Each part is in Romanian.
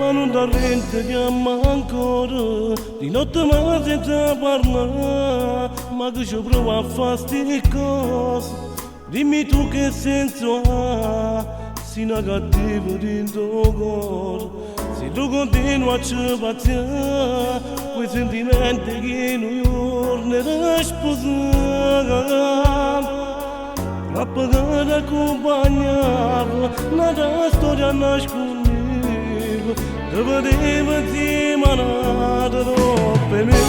ma non da rente chiama ancora, di notte ma senza parlare, ma che ci prova a fare sti cose, dimmi tu che senso ha, si una cattiva dentro cuore, se tu continui a ci paziare, quei sentimenti che noi tornerai sposare. La pagare accompagnava, la tua storia nascondeva, te vedeva insieme nata per me.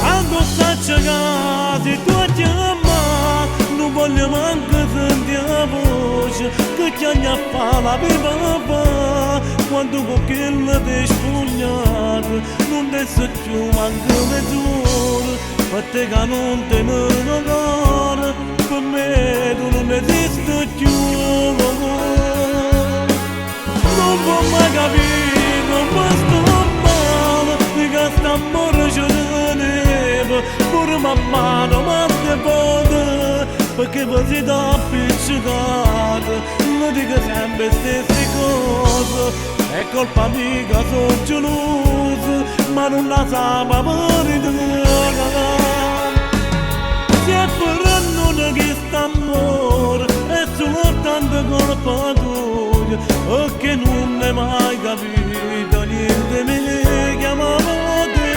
Addosso a cagare, tu a chiamare, non voglio manco sentire la voce, che ti ha fatto la papà, quando con quella ti sfogliato, non ti sei più manco mezz'ora. Perché che non te ne cuore, per me tu non esisti più. Non può mai capire, non può stare male, che st'amore ci teneva, pure mamma non mi ricorda, perché così da appiccicata, non dico sempre stesse cose, è colpa mia che sono geloso, ma non la sa per te. Che st'amore è soltanto colpa tua, e che non hai mai capito niente, mi chiamavo te,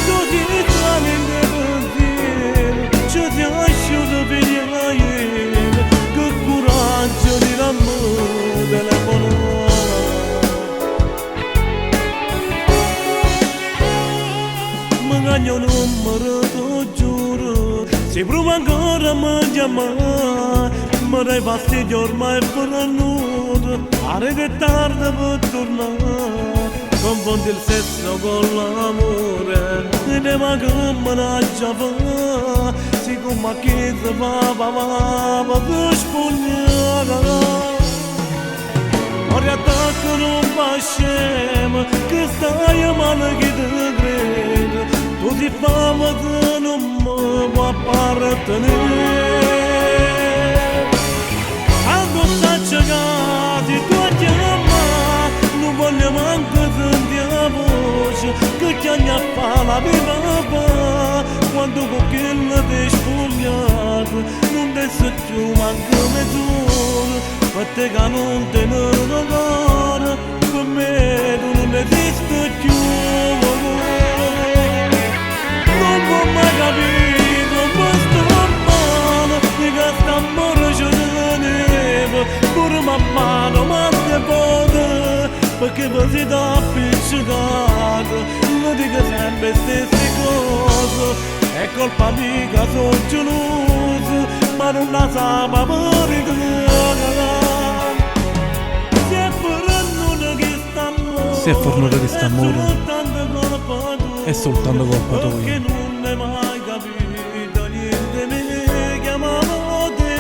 così strano in te pensiero, ci si è asciuto per ieri, che coraggio di l'amore telefonare. Mi cagno un numero, tu giuro, se prova ancora a mi chiamare, mi dai fastidio ormai per nudo, pare che è tardi per tornare, confondi il sesso con l'amore, e te ma che me la già fa, siccome che si fa per spogliare. Ora attacco non fa scemo, che stai male che te credo, tu ti fa ma te non mi può appartenere. Addosso a cagati, tu a chiamare, non voglio manco sentire la voce, che ti ha fatto la papà, quando con quella ti sfogliato, non ti sei più manco mezz'ora, perché che non te ne cuore, per me tu non esisti più. Non può mai capire, non può stare male, che st'amore ci teneva, pure mamma non mi ricorda, perché così da appiccicata, non dico sempre stesse cose, è colpa mia che sono geloso, ma non la sa per te. Se è fornuto che st'amore è soltanto colpa tua. Che non hai mai capito niente, mi chiamavo te,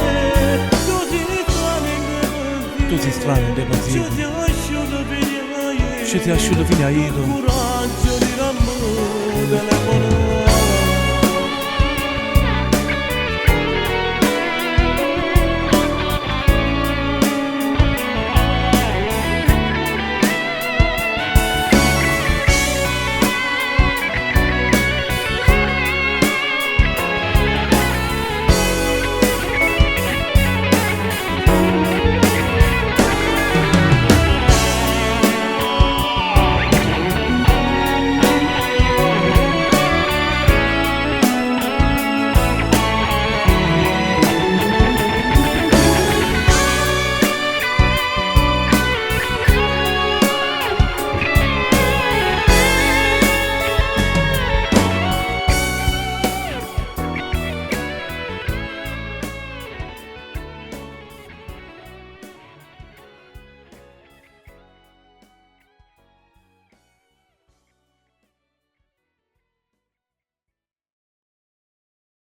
tu sei strano in te pensieri, ci ti asciuto fino a ieri.